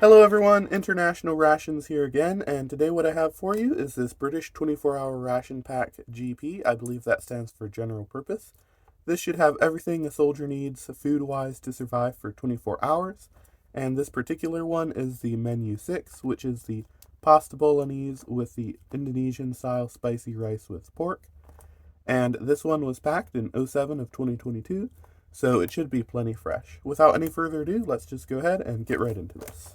Hello everyone, International Rations here again, and today what I have for you is this British 24-hour ration pack GP. I believe that stands for General Purpose. This should have everything a soldier needs food-wise to survive for 24 hours, and this particular one is the Menu 6, which is the pasta bolognese with the Indonesian style spicy rice with pork. And this one was packed in '07 of 2022, so it should be plenty fresh. Without any further ado, let's just go ahead and get right into this.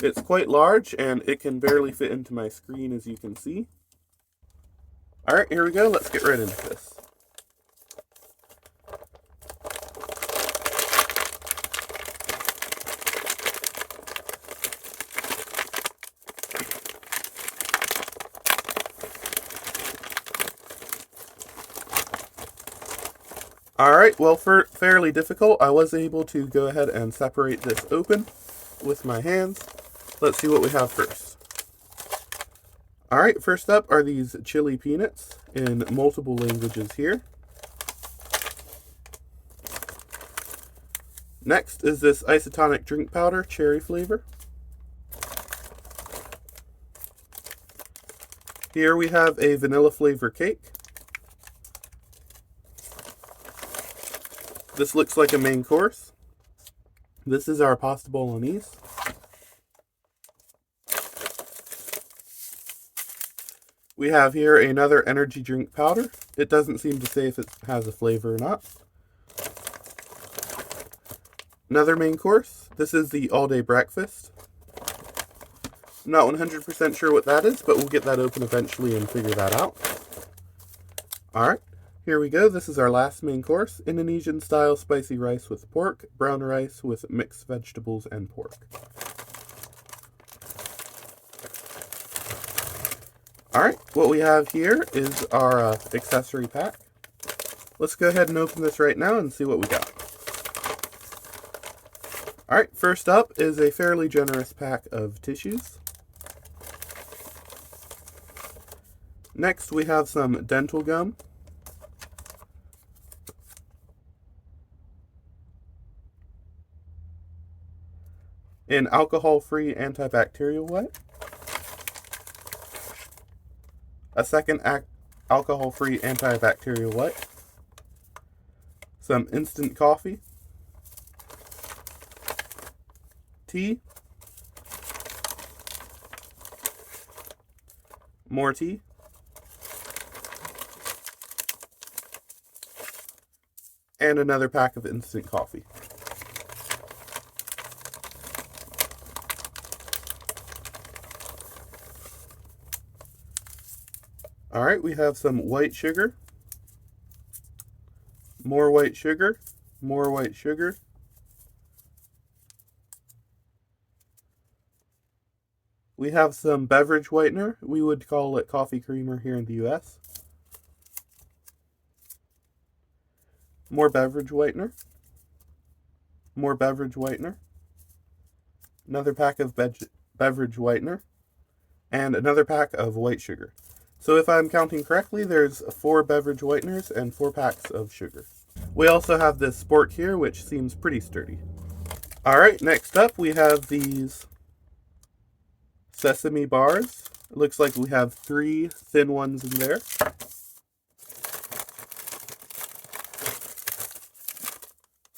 It's quite large and it can barely fit into my screen, as you can see. Alright, here we go. Let's get right into this. Alright, well, for fairly difficult, I was able to go ahead and separate this open with my hands. Let's see what we have first. Alright, first up are these chili peanuts in multiple languages here. Next is this isotonic drink powder, cherry flavor. Here we have a vanilla flavor cake. This looks like a main course. This is our pasta bolognese. We have here another energy drink powder. It doesn't seem to say if it has a flavor or not. Another main course. This is the all-day breakfast. I'm not 100% sure what that is, but we'll get that open eventually and figure that out. Alright, here we go. This is our last main course. Indonesian style spicy rice with pork, brown rice with mixed vegetables and pork. Alright, what we have here is our accessory pack. Let's go ahead and open this right now and see what we got. Alright, first up is a fairly generous pack of tissues. Next we have some dental gum. An alcohol-free antibacterial wipe. A second alcohol-free antibacterial wipe, some instant coffee, tea, more tea, and another pack of instant coffee. Alright, we have some white sugar, more white sugar, more white sugar, we have some beverage whitener. We would call it coffee creamer here in the US. More beverage whitener, more beverage whitener, another pack of beverage whitener, and another pack of white sugar. So if I'm counting correctly, there's 4 beverage whiteners and 4 packs of sugar. We also have this spork here, which seems pretty sturdy. Alright, next up we have these sesame bars. It looks like we have 3 thin ones in there.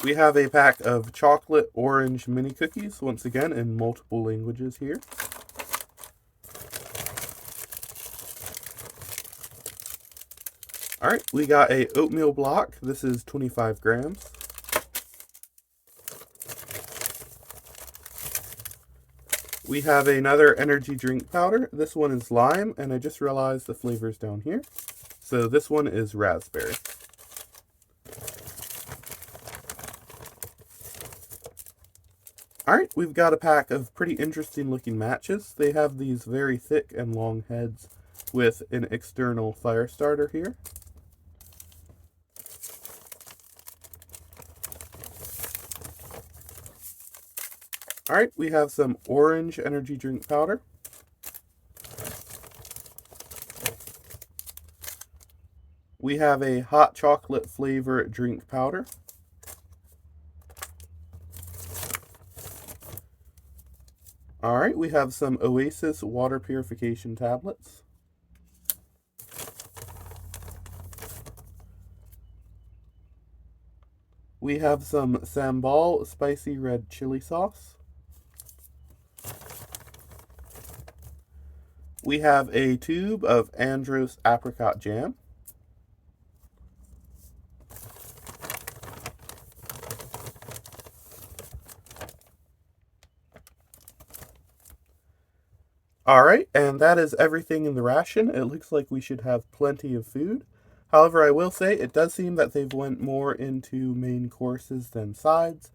We have a pack of chocolate orange mini cookies, once again in multiple languages here. Alright, we got a oatmeal block. This is 25 grams. We have another energy drink powder. This one is lime, and I just realized the flavor's down here. So this one is raspberry. Alright, we've got a pack of pretty interesting looking matches. They have these very thick and long heads with an external fire starter here. Alright, we have some orange energy drink powder. We have a hot chocolate flavor drink powder. Alright, we have some Oasis water purification tablets. We have some Sambal spicy red chili sauce. We have a tube of Andros apricot jam. Alright, and that is everything in the ration. It looks like we should have plenty of food. However, I will say it does seem that they've went more into main courses than sides,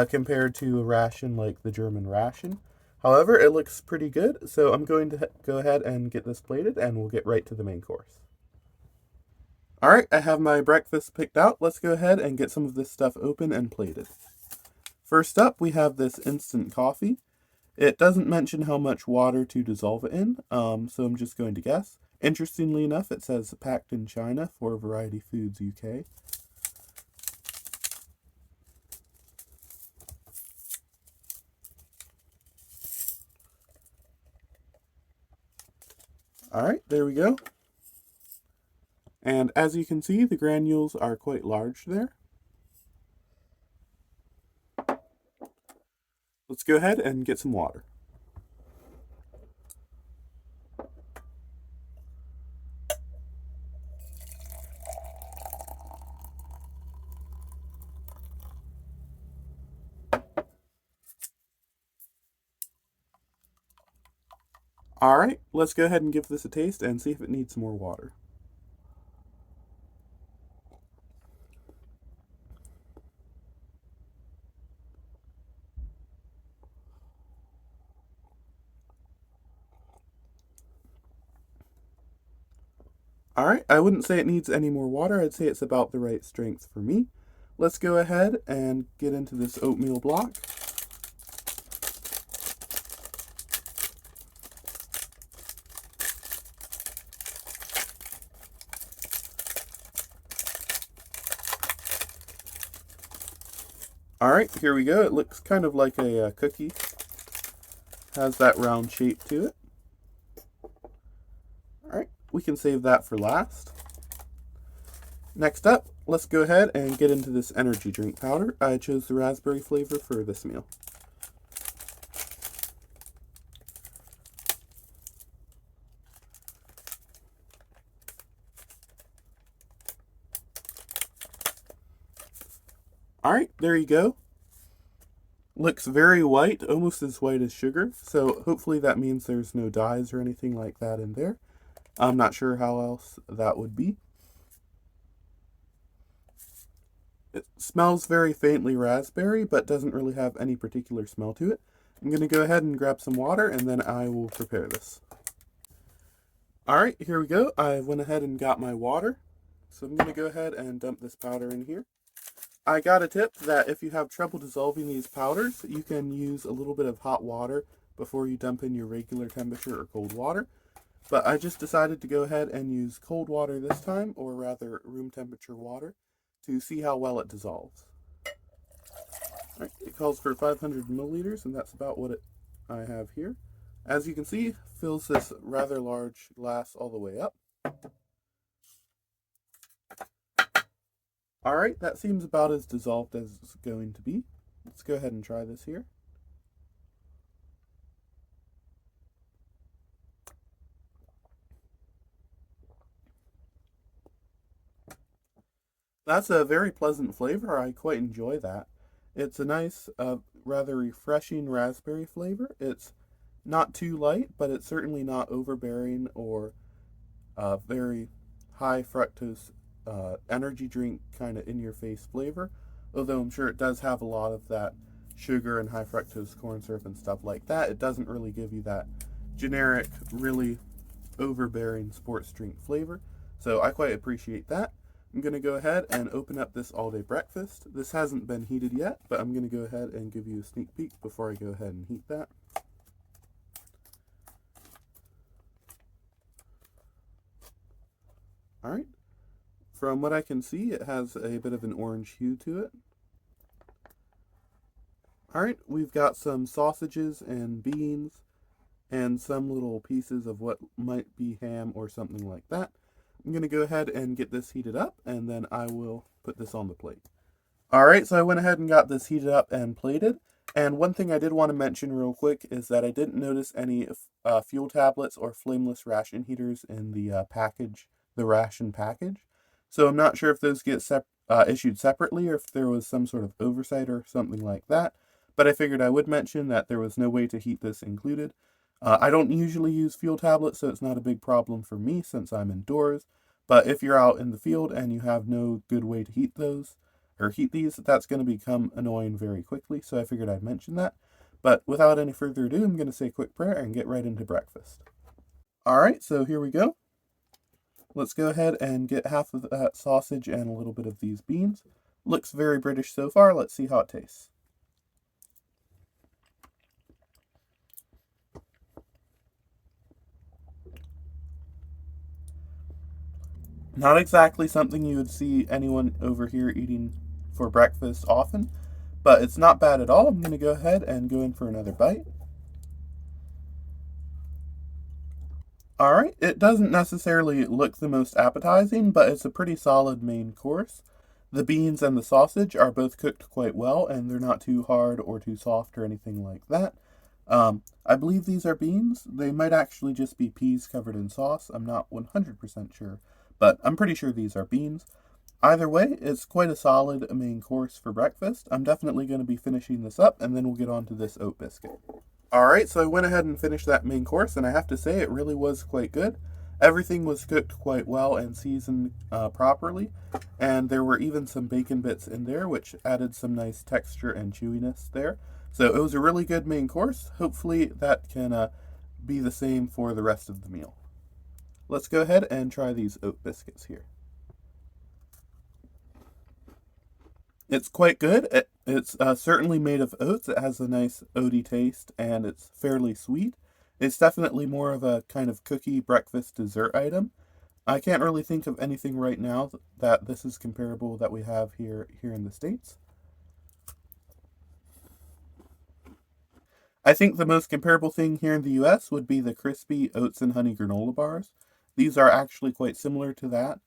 compared to a ration like the German ration. However, it looks pretty good, so I'm going to go ahead and get this plated, and we'll get right to the main course. Alright, I have my breakfast picked out. Let's go ahead and get some of this stuff open and plated. First up, we have this instant coffee. It doesn't mention how much water to dissolve it in, so I'm just going to guess. Interestingly enough, it says packed in China for Variety Foods UK. Alright, there we go. And as you can see, the granules are quite large there. Let's go ahead and get some water. Alright, let's go ahead and give this a taste and see if it needs more water. Alright, I wouldn't say it needs any more water. I'd say it's about the right strength for me. Let's go ahead and get into this oatmeal block. Alright, here we go. It looks kind of like a cookie. Has that round shape to it. Alright, we can save that for last. Next up, let's go ahead and get into this energy drink powder. I chose the raspberry flavor for this meal. Alright, there you go. Looks very white, almost as white as sugar, so hopefully that means there's no dyes or anything like that in there. I'm not sure how else that would be. It smells very faintly raspberry, but doesn't really have any particular smell to it. I'm going to go ahead and grab some water, and then I will prepare this. Alright, here we go. I went ahead and got my water. So I'm going to go ahead and dump this powder in here. I got a tip that if you have trouble dissolving these powders, you can use a little bit of hot water before you dump in your regular temperature or cold water. But I just decided to go ahead and use cold water this time, or rather room temperature water, to see how well it dissolves. All right, it calls for 500 milliliters, and that's about what I have here. As you can see, fills this rather large glass all the way up. All right, that seems about as dissolved as it's going to be. Let's go ahead and try this here. That's a very pleasant flavor. I quite enjoy that. It's a nice, rather refreshing raspberry flavor. It's not too light, but it's certainly not overbearing or very high fructose energy drink kind of in your face flavor. Although I'm sure it does have a lot of that sugar and high fructose corn syrup and stuff like that. It doesn't really give you that generic, really overbearing sports drink flavor. So I quite appreciate that. I'm going to go ahead and open up this all-day breakfast. This hasn't been heated yet, but I'm going to go ahead and give you a sneak peek before I go ahead and heat that. Alright, from what I can see, it has a bit of an orange hue to it. Alright, we've got some sausages and beans and some little pieces of what might be ham or something like that. I'm going to go ahead and get this heated up, and then I will put this on the plate. Alright, so I went ahead and got this heated up and plated. And one thing I did want to mention real quick is that I didn't notice any fuel tablets or flameless ration heaters in the package, the ration package. So I'm not sure if those get issued separately or if there was some sort of oversight or something like that. But I figured I would mention that there was no way to heat this included. I don't usually use fuel tablets, so it's not a big problem for me since I'm indoors. But if you're out in the field and you have no good way to heat those, or heat these, that's going to become annoying very quickly, so I figured I'd mention that. But without any further ado, I'm going to say a quick prayer and get right into breakfast. Alright, so here we go. Let's go ahead and get half of that sausage and a little bit of these beans. Looks very British so far. Let's see how it tastes. Not exactly something you would see anyone over here eating for breakfast often, but it's not bad at all. I'm going to go ahead and go in for another bite. Alright, it doesn't necessarily look the most appetizing, but it's a pretty solid main course. The beans and the sausage are both cooked quite well, and they're not too hard or too soft or anything like that. I believe these are beans. They might actually just be peas covered in sauce. I'm not 100% sure, but I'm pretty sure these are beans. Either way, it's quite a solid main course for breakfast. I'm definitely going to be finishing this up, and then we'll get on to this oat biscuit. Alright, so I went ahead and finished that main course, and I have to say it really was quite good. Everything was cooked quite well and seasoned properly, and there were even some bacon bits in there, which added some nice texture and chewiness there. So it was a really good main course. Hopefully that can be the same for the rest of the meal. Let's go ahead and try these oat biscuits here. It's quite good. It's certainly made of oats. It has a nice oaty taste, and it's fairly sweet. It's definitely more of a kind of cookie breakfast dessert item. I can't really think of anything right now that this is comparable that we have here in the States. I think the most comparable thing here in the US would be the crispy oats and honey granola bars. These are actually quite similar to that.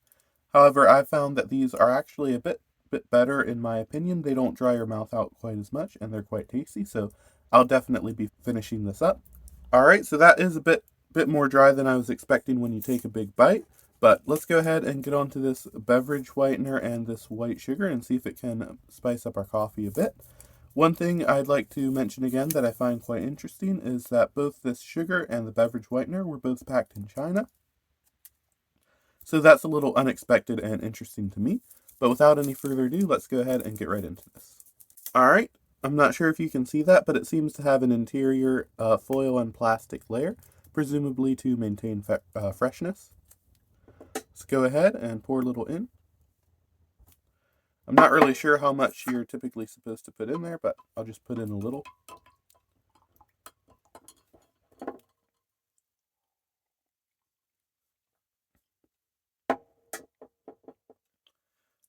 However, I found that these are actually a bit better in my opinion. They don't dry your mouth out quite as much, and they're quite tasty, so I'll definitely be finishing this up. Alright, so that is a bit more dry than I was expecting when you take a big bite. But let's go ahead and get onto this beverage whitener and this white sugar and see if it can spice up our coffee a bit. One thing I'd like to mention again that I find quite interesting is that both this sugar and the beverage whitener were both packed in China. So that's a little unexpected and interesting to me. But without any further ado, let's go ahead and get right into this. Alright, I'm not sure if you can see that, but it seems to have an interior foil and plastic layer, presumably to maintain freshness. Let's go ahead and pour a little in. I'm not really sure how much you're typically supposed to put in there, but I'll just put in a little.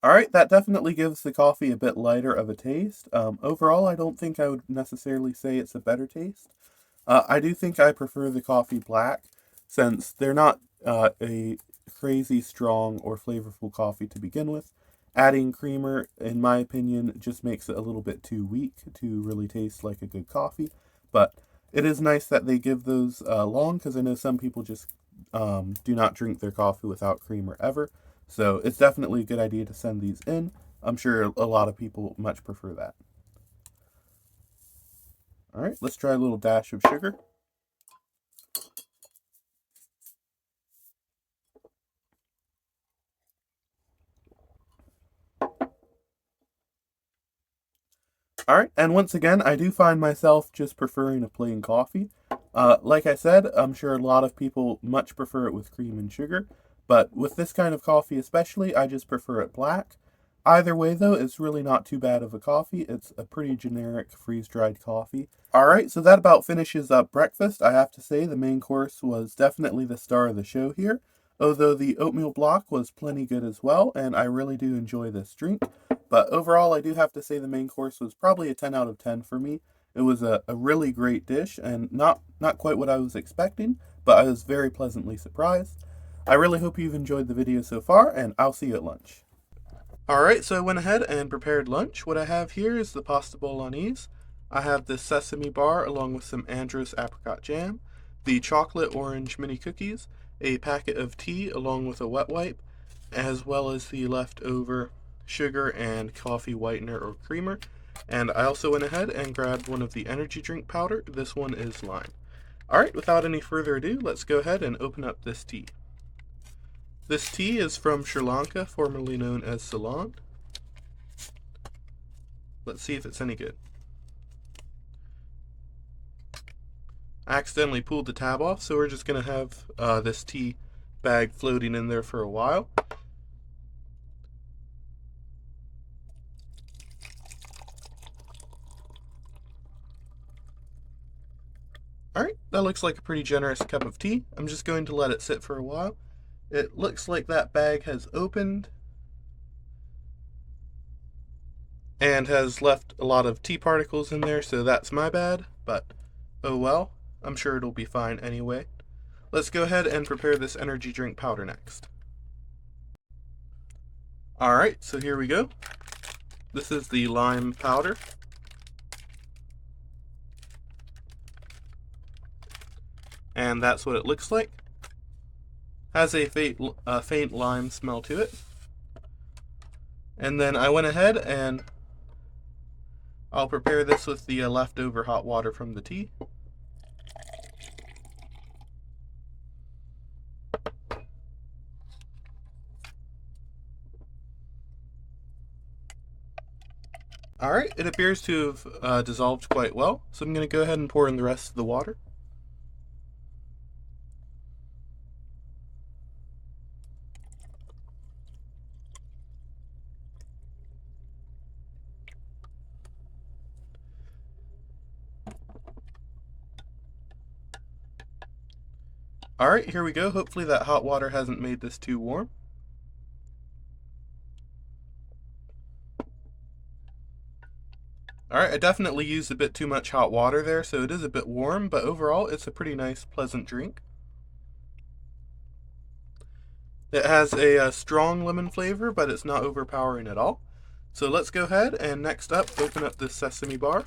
Alright, that definitely gives the coffee a bit lighter of a taste. Overall, I don't think I would necessarily say it's a better taste. I do think I prefer the coffee black, since they're not a crazy strong or flavorful coffee to begin with. Adding creamer, in my opinion, just makes it a little bit too weak to really taste like a good coffee. But it is nice that they give those long, because I know some people just do not drink their coffee without creamer ever. So it's definitely a good idea to send these in. I'm sure a lot of people much prefer that. All right, let's try a little dash of sugar. All right, and once again, I do find myself just preferring a plain coffee. Like I said, I'm sure a lot of people much prefer it with cream and sugar, but with this kind of coffee especially, I just prefer it black. Either way, though, it's really not too bad of a coffee. It's a pretty generic freeze-dried coffee. All right, so that about finishes up breakfast. I have to say the main course was definitely the star of the show here, although the oatmeal block was plenty good as well, and I really do enjoy this drink. But overall, I do have to say the main course was probably a 10 out of 10 for me. It was a really great dish and not quite what I was expecting, but I was very pleasantly surprised. I really hope you've enjoyed the video so far, and I'll see you at lunch. Alright, so I went ahead and prepared lunch. What I have here is the pasta bolognese. I have this sesame bar along with some Andros apricot jam, the chocolate orange mini cookies, a packet of tea along with a wet wipe, as well as the leftover sugar and coffee whitener or creamer. And I also went ahead and grabbed one of the energy drink powder. This one is lime. Alright, without any further ado, let's go ahead and open up this tea. This tea is from Sri Lanka, formerly known as Ceylon. Let's see if it's any good. I accidentally pulled the tab off, so we're just going to have this tea bag floating in there for a while. Alright, that looks like a pretty generous cup of tea. I'm just going to let it sit for a while. It looks like that bag has opened and has left a lot of tea particles in there, so that's my bad, but oh well, I'm sure it'll be fine anyway. Let's go ahead and prepare this energy drink powder next. Alright, so here we go. This is the lime powder. And that's what it looks like. Has a faint lime smell to it. And then I went ahead and I'll prepare this with the leftover hot water from the tea. Alright, it appears to have dissolved quite well, so I'm going to go ahead and pour in the rest of the water. Alright, here we go. Hopefully that hot water hasn't made this too warm. Alright, I definitely used a bit too much hot water there, so it is a bit warm, but overall it's a pretty nice, pleasant drink. It has a strong lemon flavor, but it's not overpowering at all. So let's go ahead and next up, open up this sesame bar.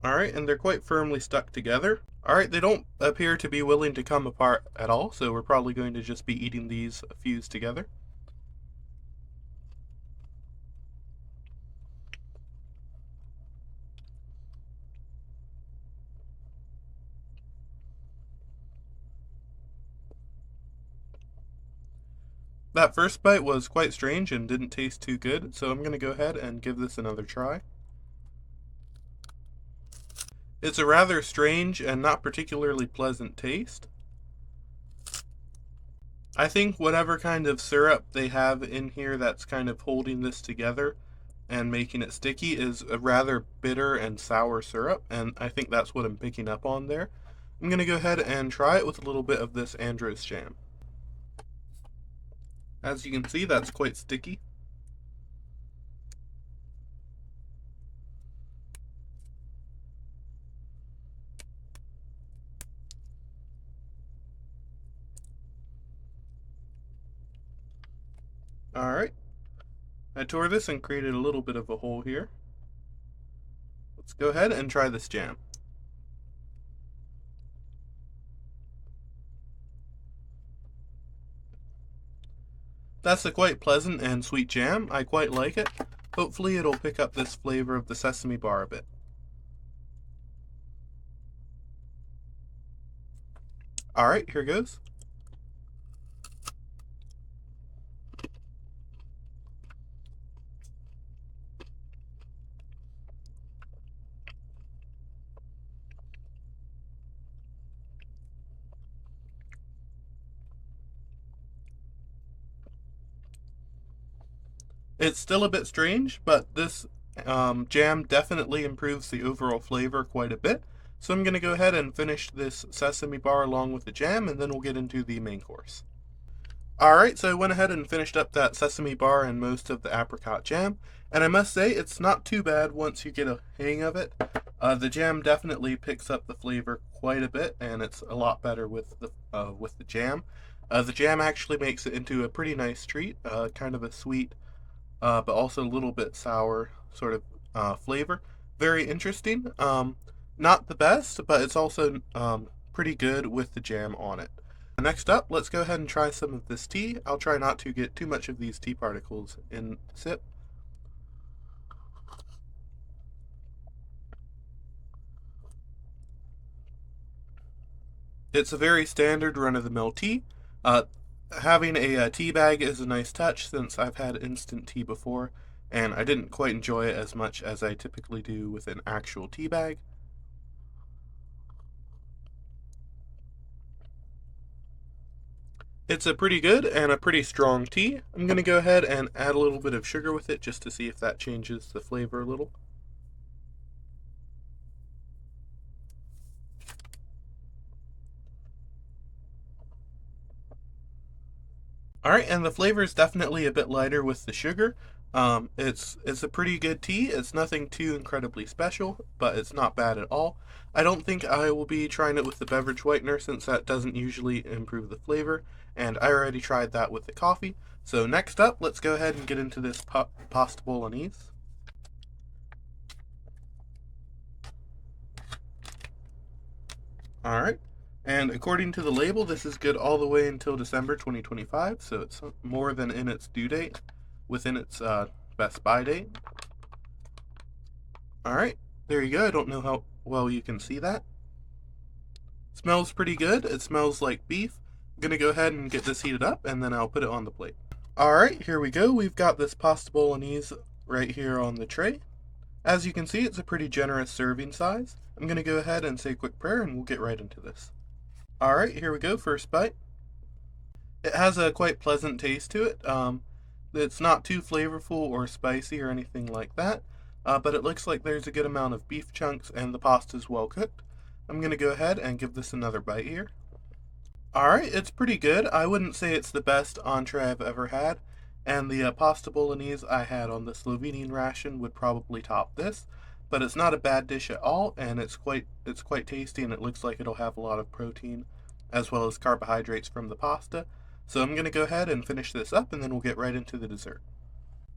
Alright, and they're quite firmly stuck together. Alright, they don't appear to be willing to come apart at all, so we're probably going to just be eating these fused together. That first bite was quite strange and didn't taste too good, so I'm going to go ahead and give this another try. It's a rather strange and not particularly pleasant taste. I think whatever kind of syrup they have in here that's kind of holding this together and making it sticky is a rather bitter and sour syrup, and I think that's what I'm picking up on there. I'm going to go ahead and try it with a little bit of this Andros jam. As you can see, that's quite sticky. Alright, I tore this and created a little bit of a hole here. Let's go ahead and try this jam. That's a quite pleasant and sweet jam. I quite like it. Hopefully it'll pick up this flavor of the sesame bar a bit. Alright, here goes. It's still a bit strange, but this jam definitely improves the overall flavor quite a bit. So I'm going to go ahead and finish this sesame bar along with the jam, and then we'll get into the main course. Alright, so I went ahead and finished up that sesame bar and most of the apricot jam, and I must say it's not too bad once you get a hang of it. The jam definitely picks up the flavor quite a bit, and it's a lot better with the jam. The jam actually makes it into a pretty nice treat, kind of a sweet, but also a little bit sour sort of flavor. Very interesting. Not the best, but it's also pretty good with the jam on it. Next up, let's go ahead and try some of this tea. I'll try not to get too much of these tea particles in the sip. It's a very standard run-of-the-mill tea. Having a tea bag is a nice touch since I've had instant tea before, and I didn't quite enjoy it as much as I typically do with an actual tea bag. It's a pretty good and a pretty strong tea. I'm going to go ahead and add a little bit of sugar with it just to see if that changes the flavor a little. Alright, and the flavor is definitely a bit lighter with the sugar. It's a pretty good tea. It's nothing too incredibly special, but it's not bad at all. I don't think I will be trying it with the beverage whitener since that doesn't usually improve the flavor, and I already tried that with the coffee. So next up, let's go ahead and get into this pasta bolognese. Alright, and according to the label, this is good all the way until December 2025, so it's more than in its due date, within its best buy date. Alright, there you go. I don't know how well you can see that. Smells pretty good. It smells like beef. I'm going to go ahead and get this heated up, and then I'll put it on the plate. Alright, here we go. We've got this pasta bolognese right here on the tray. As you can see, it's a pretty generous serving size. I'm going to go ahead and say a quick prayer, and we'll get right into this. Alright, here we go. First bite. It has a quite pleasant taste to it. It's not too flavorful or spicy or anything like that, but it looks like there's a good amount of beef chunks and the pasta's well cooked. I'm going to go ahead and give this another bite here. Alright, it's pretty good. I wouldn't say it's the best entree I've ever had, and the pasta bolognese I had on the Slovenian ration would probably top this, but it's not a bad dish at all, and it's quite tasty, and it looks like it'll have a lot of protein as well as carbohydrates from the pasta. So I'm going to go ahead and finish this up, and then we'll get right into the dessert.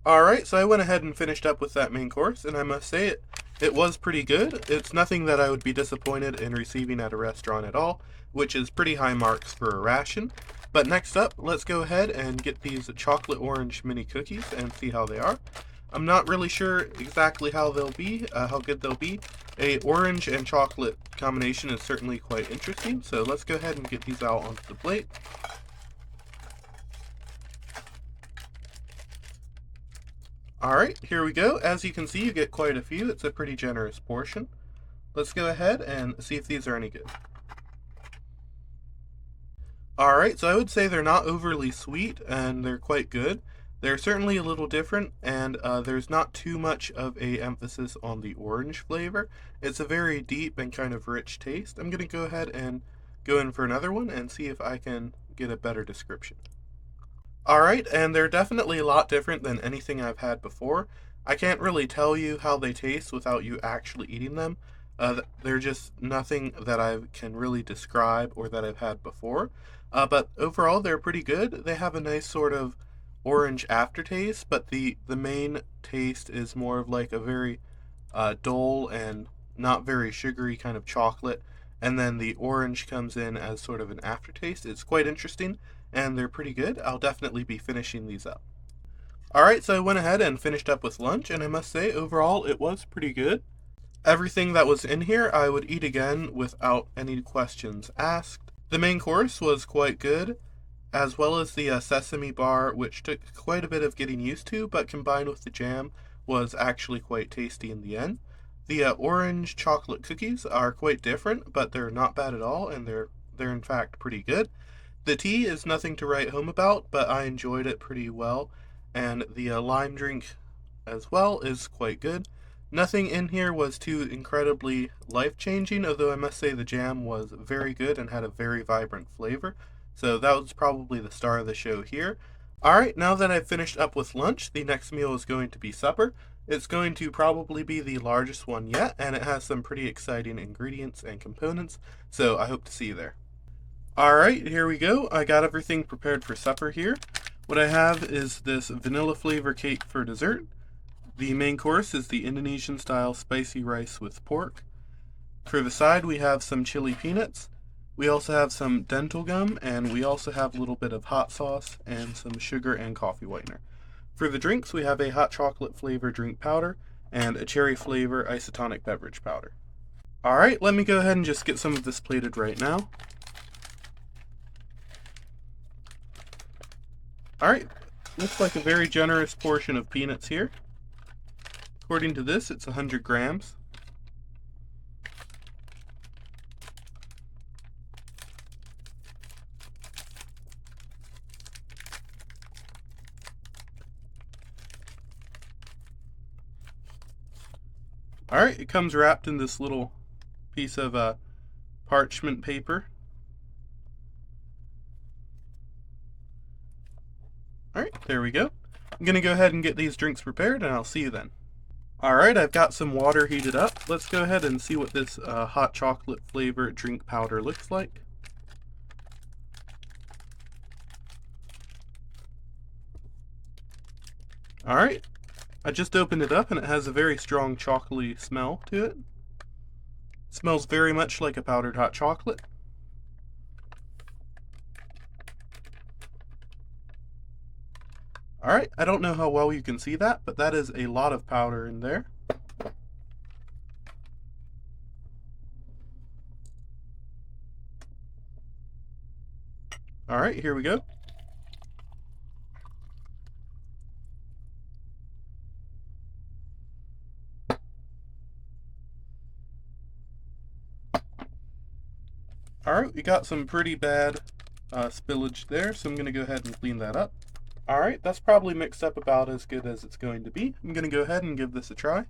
Alright, so I went ahead and finished up with that main course, and I must say it was pretty good. It's nothing that I would be disappointed in receiving at a restaurant at all, which is pretty high marks for a ration. But next up, let's go ahead and get these chocolate orange mini cookies and see how they are. I'm not really sure exactly how good they'll be. A orange and chocolate combination is certainly quite interesting, so let's go ahead and get these out onto the plate. Alright, here we go. As you can see, you get quite a few. It's a pretty generous portion. Let's go ahead and see if these are any good. Alright, so I would say they're not overly sweet, and they're quite good. They're certainly a little different, and there's not too much of a emphasis on the orange flavor. It's a very deep and kind of rich taste. I'm going to go ahead and go in for another one and see if I can get a better description. Alright, and they're definitely a lot different than anything I've had before. I can't really tell you how they taste without you actually eating them. They're just nothing that I can really describe or that I've had before. But overall, they're pretty good. They have a nice sort of orange aftertaste, but the main taste is more of like a very dull and not very sugary kind of chocolate. And then the orange comes in as sort of an aftertaste. It's quite interesting, and they're pretty good. I'll definitely be finishing these up. Alright, so I went ahead and finished up with lunch, and I must say, overall, it was pretty good. Everything that was in here I would eat again without any questions asked. The main course was quite good, as well as the sesame bar, which took quite a bit of getting used to, but combined with the jam was actually quite tasty in the end. The orange chocolate cookies are quite different, but they're not bad at all, and they're in fact pretty good. The tea is nothing to write home about, but I enjoyed it pretty well, and the lime drink as well is quite good. Nothing in here was too incredibly life-changing, although I must say the jam was very good and had a very vibrant flavor. So that was probably the star of the show here. Alright, now that I've finished up with lunch, the next meal is going to be supper. It's going to probably be the largest one yet, and it has some pretty exciting ingredients and components, so I hope to see you there. Alright, here we go. I got everything prepared for supper here. What I have is this vanilla flavor cake for dessert. The main course is the Indonesian style spicy rice with pork. For the side, we have some chili peanuts. We also have some dental gum, and we also have a little bit of hot sauce and some sugar and coffee whitener. For the drinks, we have a hot chocolate flavor drink powder and a cherry flavor isotonic beverage powder. Alright, let me go ahead and just get some of this plated right now. Alright, looks like a very generous portion of peanuts here. According to this, it's 100 grams. Alright, it comes wrapped in this little piece of parchment paper. Alright, there we go. I'm going to go ahead and get these drinks prepared, and I'll see you then. Alright, I've got some water heated up. Let's go ahead and see what this hot chocolate flavor drink powder looks like. Alright, I just opened it up and it has a very strong chocolatey smell to it. It smells very much like a powdered hot chocolate. Alright, I don't know how well you can see that, but that is a lot of powder in there. Alright, here we go. Alright, we got some pretty bad spillage there, so I'm going to go ahead and clean that up. Alright, that's probably mixed up about as good as it's going to be. I'm going to go ahead and give this a try.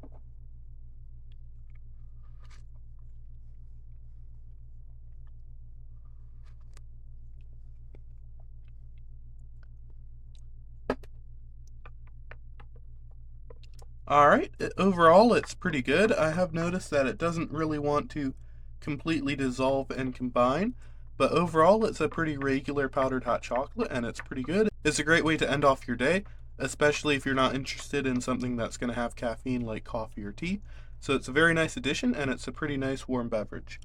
Alright, overall it's pretty good. I have noticed that it doesn't really want to completely dissolve and combine, but overall it's a pretty regular powdered hot chocolate and it's pretty good. It's a great way to end off your day, especially if you're not interested in something that's going to have caffeine like coffee or tea. So it's a very nice addition and it's a pretty nice warm beverage.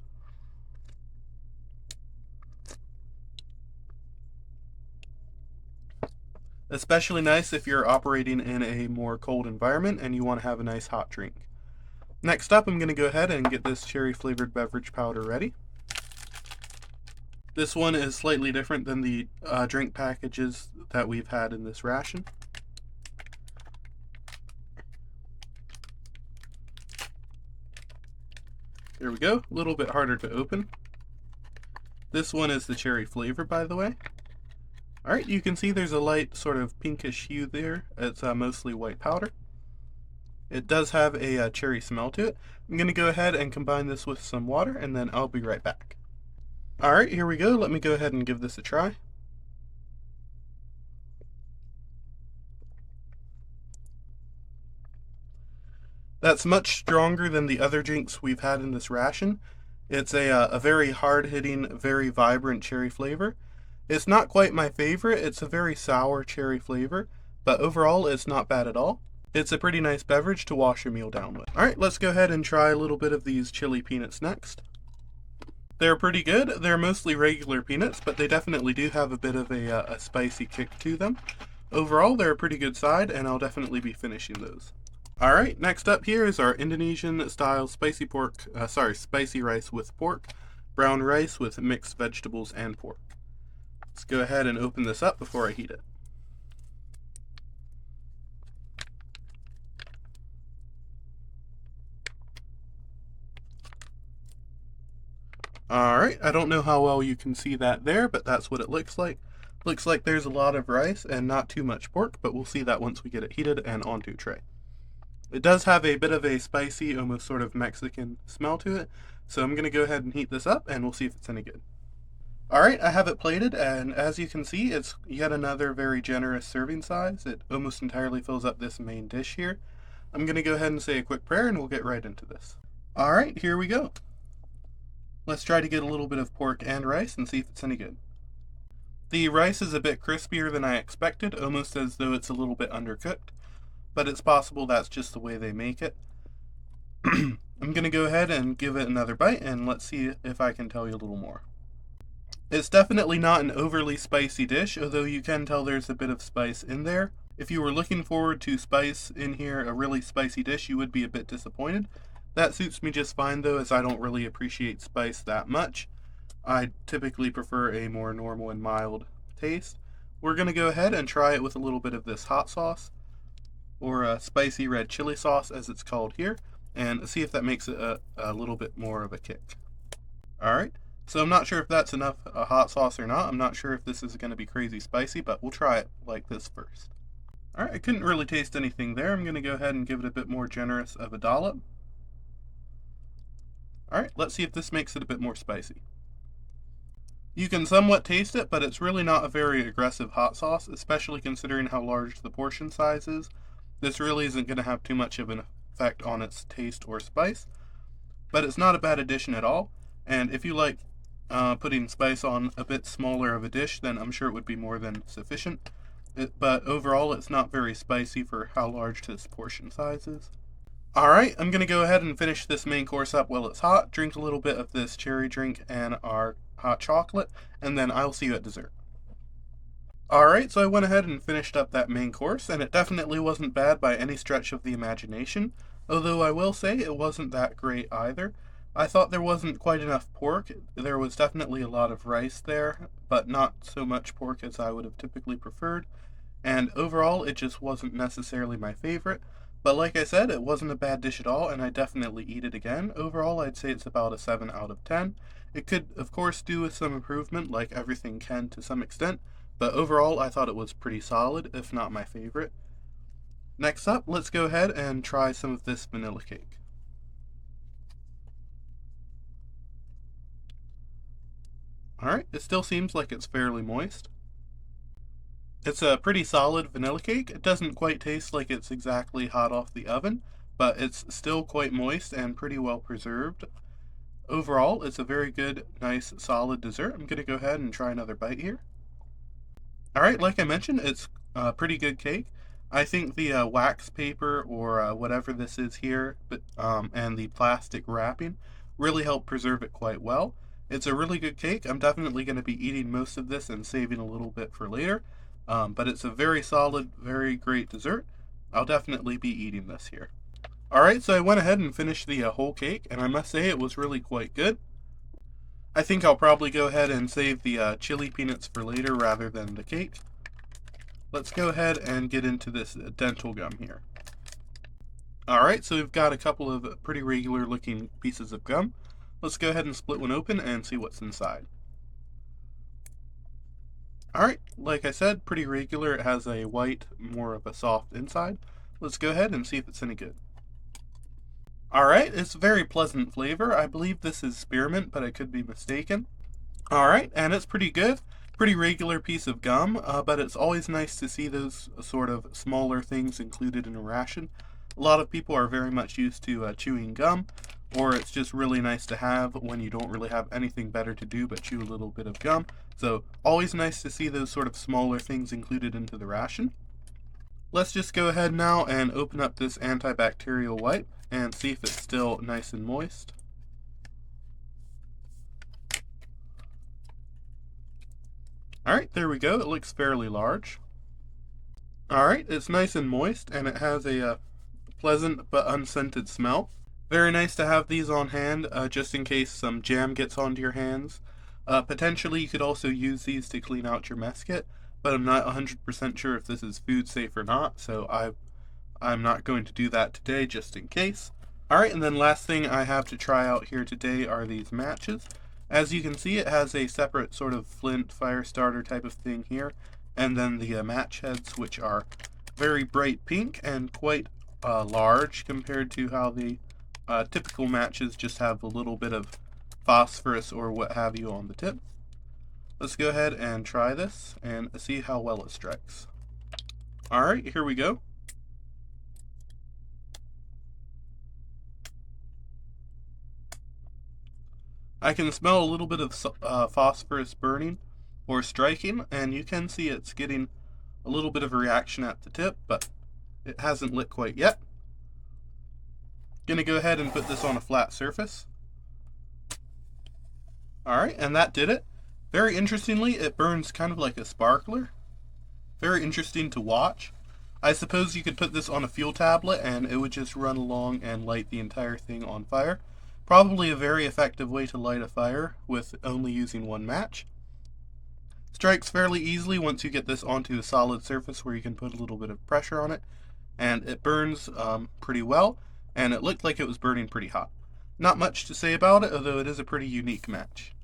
Especially nice if you're operating in a more cold environment and you want to have a nice hot drink. Next up, I'm going to go ahead and get this cherry flavored beverage powder ready. This one is slightly different than the drink packages that we've had in this ration. There we go, a little bit harder to open. This one is the cherry flavor, by the way. Alright, you can see there's a light sort of pinkish hue there. It's mostly white powder. It does have a cherry smell to it. I'm going to go ahead and combine this with some water and then I'll be right back. Alright, here we go. Let me go ahead and give this a try. That's much stronger than the other drinks we've had in this ration. It's a very hard-hitting, very vibrant cherry flavor. It's not quite my favorite. It's a very sour cherry flavor, but overall it's not bad at all. It's a pretty nice beverage to wash your meal down with. Alright, let's go ahead and try a little bit of these chili peanuts next. They're pretty good. They're mostly regular peanuts, but they definitely do have a bit of a spicy kick to them. Overall, they're a pretty good side, and I'll definitely be finishing those. Alright, next up here is our Indonesian style spicy rice with pork, brown rice with mixed vegetables and pork. Let's go ahead and open this up before I heat it. Alright, I don't know how well you can see that there, but that's what it looks like. Looks like there's a lot of rice and not too much pork, but we'll see that once we get it heated and onto a tray. It does have a bit of a spicy, almost sort of Mexican smell to it, so I'm going to go ahead and heat this up and we'll see if it's any good. Alright, I have it plated, and as you can see, it's yet another very generous serving size. It almost entirely fills up this main dish here. I'm going to go ahead and say a quick prayer and we'll get right into this. Alright, here we go. Let's try to get a little bit of pork and rice and see if it's any good. The rice is a bit crispier than I expected, almost as though it's a little bit undercooked, but it's possible that's just the way they make it. I'm going to go ahead and give it another bite, and let's see if I can tell you a little more. It's definitely not an overly spicy dish, although you can tell there's a bit of spice in there. If you were looking forward to spice in here, a really spicy dish, you would be a bit disappointed. That suits me just fine though, as I don't really appreciate spice that much. I typically prefer a more normal and mild taste. We're going to go ahead and try it with a little bit of this hot sauce, or a spicy red chili sauce as it's called here, and see if that makes it a little bit more of a kick. Alright. So I'm not sure if that's enough hot sauce or not. I'm not sure if this is going to be crazy spicy, but we'll try it like this first. Alright, I couldn't really taste anything there. I'm going to go ahead and give it a bit more generous of a dollop. Alright, let's see if this makes it a bit more spicy. You can somewhat taste it, but it's really not a very aggressive hot sauce, especially considering how large the portion size is. This really isn't going to have too much of an effect on its taste or spice, but it's not a bad addition at all. And if you like putting spice on a bit smaller of a dish, then I'm sure it would be more than sufficient. But overall, it's not very spicy for how large this portion size is. Alright, I'm going to go ahead and finish this main course up while it's hot, drink a little bit of this cherry drink and our hot chocolate, and then I'll see you at dessert. Alright, so I went ahead and finished up that main course, and it definitely wasn't bad by any stretch of the imagination, although I will say it wasn't that great either. I thought there wasn't quite enough pork. There was definitely a lot of rice there, but not so much pork as I would have typically preferred. And overall, it just wasn't necessarily my favorite. But like I said, it wasn't a bad dish at all, and I definitely eat it again. Overall, I'd say it's about a 7 out of 10. It could, of course, do with some improvement, like everything can to some extent, but overall, I thought it was pretty solid, if not my favorite. Next up, let's go ahead and try some of this vanilla cake. Alright, it still seems like it's fairly moist. It's a pretty solid vanilla cake. It doesn't quite taste like it's exactly hot off the oven, but it's still quite moist and pretty well preserved. Overall, it's a very good, nice, solid dessert. I'm going to go ahead and try another bite here. Alright, like I mentioned, it's a pretty good cake. I think the wax paper or whatever this is here, and the plastic wrapping really help preserve it quite well. It's a really good cake. I'm definitely going to be eating most of this and saving a little bit for later. But it's a very solid, very great dessert. I'll definitely be eating this here. Alright, so I went ahead and finished the whole cake, and I must say it was really quite good. I think I'll probably go ahead and save the chili peanuts for later rather than the cake. Let's go ahead and get into this dental gum here. Alright, so we've got a couple of pretty regular looking pieces of gum. Let's go ahead and split one open and see what's inside. Alright, like I said, pretty regular. It has a white, more of a soft inside. Let's go ahead and see if it's any good. Alright, it's a very pleasant flavor. I believe this is spearmint, but I could be mistaken. Alright, and it's pretty good. Pretty regular piece of gum, but it's always nice to see those sort of smaller things included in a ration. A lot of people are very much used to chewing gum, or it's just really nice to have when you don't really have anything better to do but chew a little bit of gum. So always nice to see those sort of smaller things included into the ration. Let's just go ahead now and open up this antibacterial wipe and see if it's still nice and moist. Alright, there we go. It looks fairly large. Alright, it's nice and moist, and it has a pleasant but unscented smell. Very nice to have these on hand, just in case some jam gets onto your hands. Potentially, you could also use these to clean out your mess kit, but I'm not 100% sure if this is food safe or not, so I'm not going to do that today, just in case. Alright, and then last thing I have to try out here today are these matches. As you can see, it has a separate sort of flint fire starter type of thing here, and then the match heads, which are very bright pink and quite large compared to how the typical matches just have a little bit of phosphorus or what have you on the tip. Let's go ahead and try this and see how well it strikes. Alright, here we go. I can smell a little bit of phosphorus burning or striking, and you can see it's getting a little bit of a reaction at the tip, but it hasn't lit quite yet. Gonna go ahead and put this on a flat surface. Alright, and that did it. Very interestingly, it burns kind of like a sparkler. Very interesting to watch. I suppose you could put this on a fuel tablet and it would just run along and light the entire thing on fire. Probably a very effective way to light a fire with only using one match. Strikes fairly easily once you get this onto a solid surface where you can put a little bit of pressure on it. And it burns pretty well, and it looked like it was burning pretty hot. Not much to say about it, although it is a pretty unique match.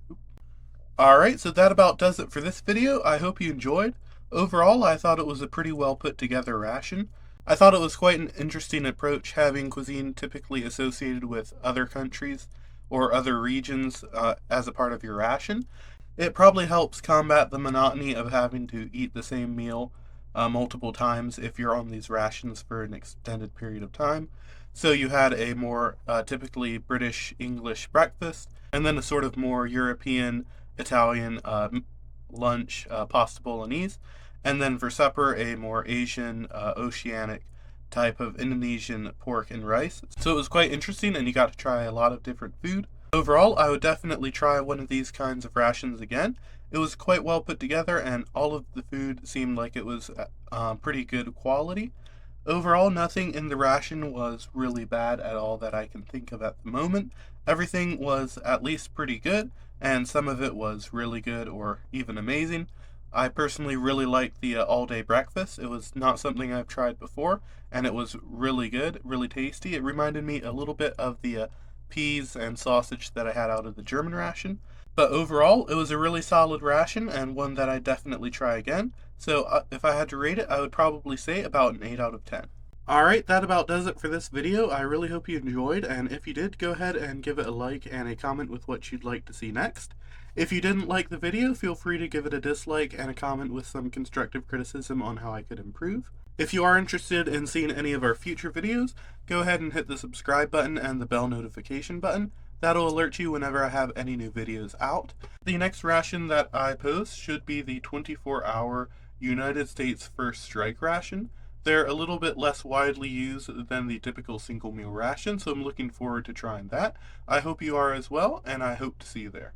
Alright, so that about does it for this video. I hope you enjoyed. Overall, I thought it was a pretty well put together ration. I thought it was quite an interesting approach, having cuisine typically associated with other countries or other regions as a part of your ration. It probably helps combat the monotony of having to eat the same meal multiple times if you're on these rations for an extended period of time. So you had a more typically British English breakfast, and then a sort of more European Italian lunch, pasta bolognese, and then for supper a more Asian, oceanic type of Indonesian pork and rice. So it was quite interesting, and you got to try a lot of different food. Overall, I would definitely try one of these kinds of rations again. It was quite well put together, and all of the food seemed like it was pretty good quality. Overall, nothing in the ration was really bad at all that I can think of at the moment. Everything was at least pretty good, and some of it was really good or even amazing. I personally really liked the all-day breakfast. It was not something I've tried before, and it was really good, really tasty. It reminded me a little bit of the peas and sausage that I had out of the German ration. But overall, it was a really solid ration and one that I'd definitely try again. So if I had to rate it, I would probably say about an 8 out of 10. Alright, that about does it for this video. I really hope you enjoyed, and if you did, go ahead and give it a like and a comment with what you'd like to see next. If you didn't like the video, feel free to give it a dislike and a comment with some constructive criticism on how I could improve. If you are interested in seeing any of our future videos, go ahead and hit the subscribe button and the bell notification button. That'll alert you whenever I have any new videos out. The next ration that I post should be the 24-hour United States First Strike ration. They're a little bit less widely used than the typical single meal ration, so I'm looking forward to trying that. I hope you are as well, and I hope to see you there.